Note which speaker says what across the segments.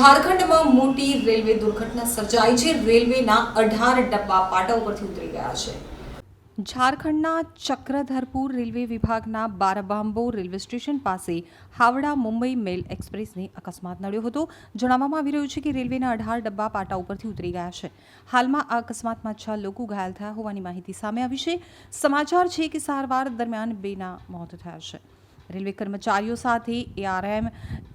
Speaker 1: ઝારખંડમાં મોટી રેલવે દુર્ઘટના સર્જાઈ છે। રેલવેના 18 ડબ્બા પાટા ઉપરથી ઉતરી ગયા છે। ઝારખંડના ચક્રધરપુર રેલવે વિભાગના બારાબાંબો રેલવે સ્ટેશન પાસે હાવડા મુંબઈ મેલ એક્સપ્રેસને અકસ્માત નડ્યો હતો। જણાવવામાં આવી રહ્યું છે કે રેલવેના 18 ડબ્બા પાટા ઉપરથી ઉતરી ગયા છે। હાલમાં આ અકસ્માતમાં 6 લોકો ઘાયલ થયા હોવાની માહિતી સામે આવી છે। સમાચાર છે કે સારવાર દરમિયાન 2ના મોત થયા છે। રેલવે કર્મચારીઓ સાથે એઆરએમ,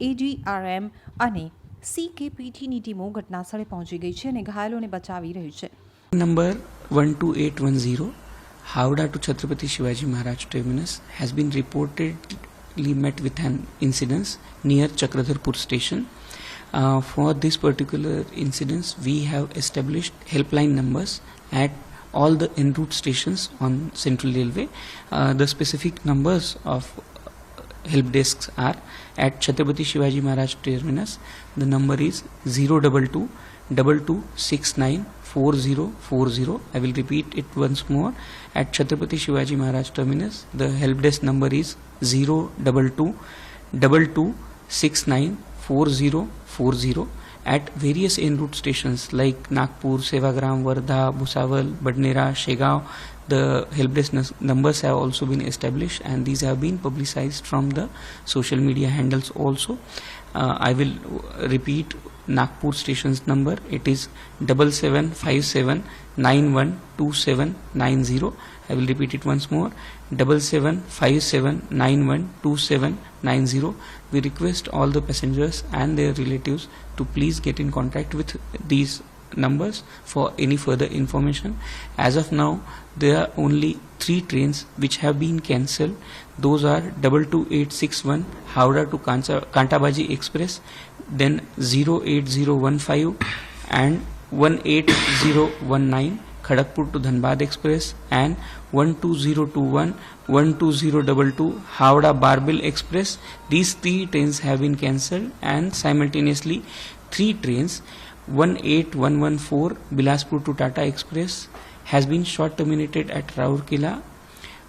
Speaker 1: એડીઆરએમ અને CKPTની ટીમો ઘટનાસ્થળે પહોંચી ગઈ છે અને ઘાયલોને બચાવી રહી છે।
Speaker 2: Number 12810 Howrah to Chhatrapati Shivaji Maharaj Terminus has been reportedly met with an incident near Chakradharpur station. For this particular incident, we have established helpline numbers at all the en route stations on Central Railway. The specific numbers of help desks are at Chhatrapati Shivaji Maharaj Terminus. The number is 022 2269 4040. I will repeat it once more. At Chhatrapati Shivaji Maharaj Terminus, the help desk number is 022 2269 4040. At various en route stations like Nagpur, Sevagram, Wardha, Bhusawal, Badnera, Shegaon, the help desk numbers have also been established and these have been publicized from the social media handles also. I will repeat Nagpur station's number. It is 7757912790. I will repeat it once more. 7757912790. We request all the passengers and their relatives to please get in contact with these numbers for any further information. As of now, there are only 3 trains which have been cancelled. Those are 22861 Howrah to Kantabaji Express, then 08015 and 18019 Kharagpur to Dhanbad Express, and 12021 12022 Howrah Barbil Express. These 3 trains have been cancelled, and simultaneously 3 trains 18114 Bilaspur to Tata Express has been short terminated at Rourkela.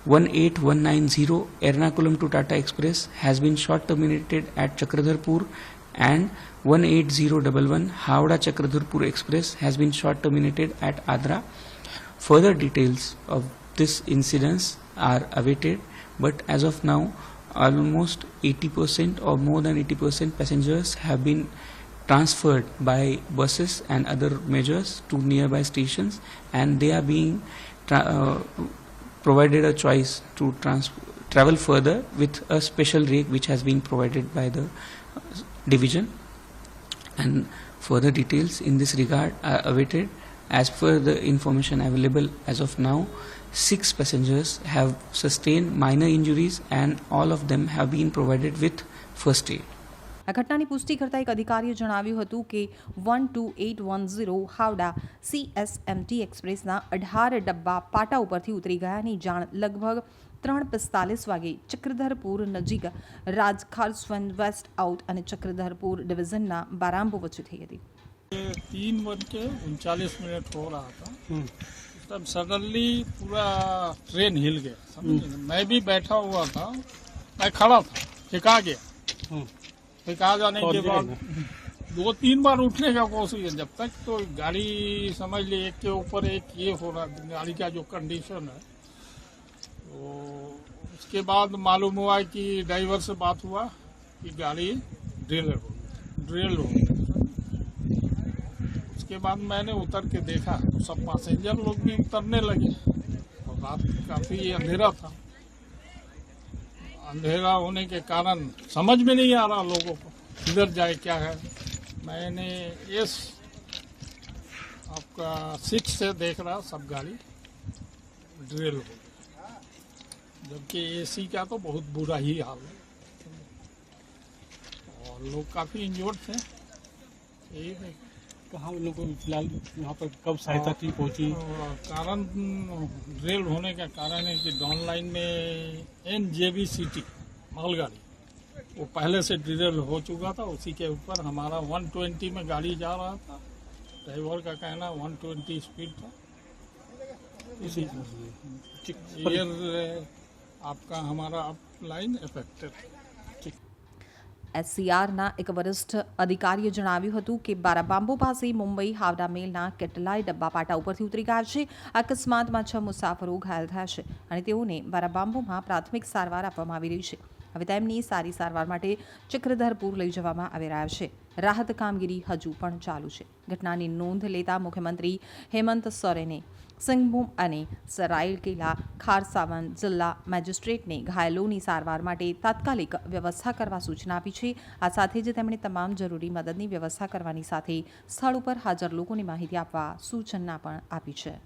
Speaker 2: 18190 Ernakulam to Tata Express has been short terminated at Chakradharpur, and 18011 Howrah Chakradharpur Express has been short terminated at Adra. Further details of this incidents are awaited, but as of now almost 80% or more than 80% passengers have been transferred by buses and other measures to nearby stations, and they are being provided a choice to travel further with a special rate which has been provided by the division, and further details in this regard are awaited. As per the information available as of now, 6 passengers have sustained minor injuries and all of them have been provided with first aid.
Speaker 1: આ ઘટનાની પુષ્ટિ કરતા એક અધિકારીએ જણાવ્યું હતું કે 12810 Howrah CSMT એક્સપ્રેસના 18 ડબ્બા પાટા ઉપરથી ઉતરી ગયાની જાણ લગભગ 3:45 વાગે ચક્રધરપુર નજીક રાજખારસ્વન વેસ્ટ આઉટ અને ચક્રધરપુર ડિવિઝનના બારાંબો વચ્ચે થઈ હતી।
Speaker 3: 3:39 हो रहा था, तब सडनली पूरा ट्रेन हिल गया। मैं भी बैठा हुआ था, मैं खड़ा था, फेंका गया। फेंका जाने के बाद 2-3 बार उठने का कोशिश है, जब तक तो गाड़ी समझ ली एक के ऊपर एक ये हो रहा, गाड़ी का जो कंडीशन है। तो उसके बाद मालूम हुआ कि ड्राइवर से बात हुआ कि गाड़ी ड्रिल हो गई। उसके बाद मैंने उतर के देखा तो सब पैसेंजर लोग भी उतरने लगे और रात काफ़ी अंधेरा था। अंधेरा होने के कारण समझ में नहीं आ रहा लोगों को किधर जाए क्या है। मैंने इस आपका सीट से देख रहा सब गाड़ी ड्रिल हो गई, जबकि AC का तो बहुत बुरा ही हाल है और लोग काफ़ी इंजोर्ड थे। यही
Speaker 4: कहाँ उन लोगों को फिलहाल यहाँ पर कब सहायता की पहुँची?
Speaker 3: कारण ड्रिल होने का कारण है कि डाउन लाइन में NJBCT मालगाड़ी वो पहले से ड्रिल हो चुका था। उसी के ऊपर हमारा 120 में गाड़ी जा रहा था, ड्राइवर का कहना 120 स्पीड था। इसी एयर आपका हमारा अप लाइन इफेक्टेड।
Speaker 1: એસસીઆરના એક વરિષ્ઠ અધિકારીએ જણાવ્યું હતું કે બારાબાંબો પાસે મુંબઈ હાવડા મેલના કેટલાય ડબ્બા પાટા ઉપરથી ઉતરી ગયા છે. અકસ્માતમાં 6 મુસાફરો ઘાયલ થયા છે અને તેઓને બારાબાંબોમાં પ્રાથમિક સારવાર આપવામાં આવી રહી છે. હવે તેમની સારી સારવાર માટે ચક્રધરપુર લઈ જવામાં આવી રહ્યા છે. રાહત કામગીરી હજુ પણ ચાલુ છે. ઘટનાની નોંધ લેતા મુખ્યમંત્રી હેમંત સોરેને સિંઘભૂમ અને સરાયકેલા ખારસાવન જિલ્લા મેજિસ્ટ્રેટને ઘાયલોની સારવાર માટે તાત્કાલિક વ્યવસ્થા કરવા સૂચના આપી છે. આ સાથે જ તેમણે તમામ જરૂરી મદદની વ્યવસ્થા કરવાની સાથે સ્થળ ઉપર હાજર લોકોને માહિતી આપવા સૂચના પણ આપી છે.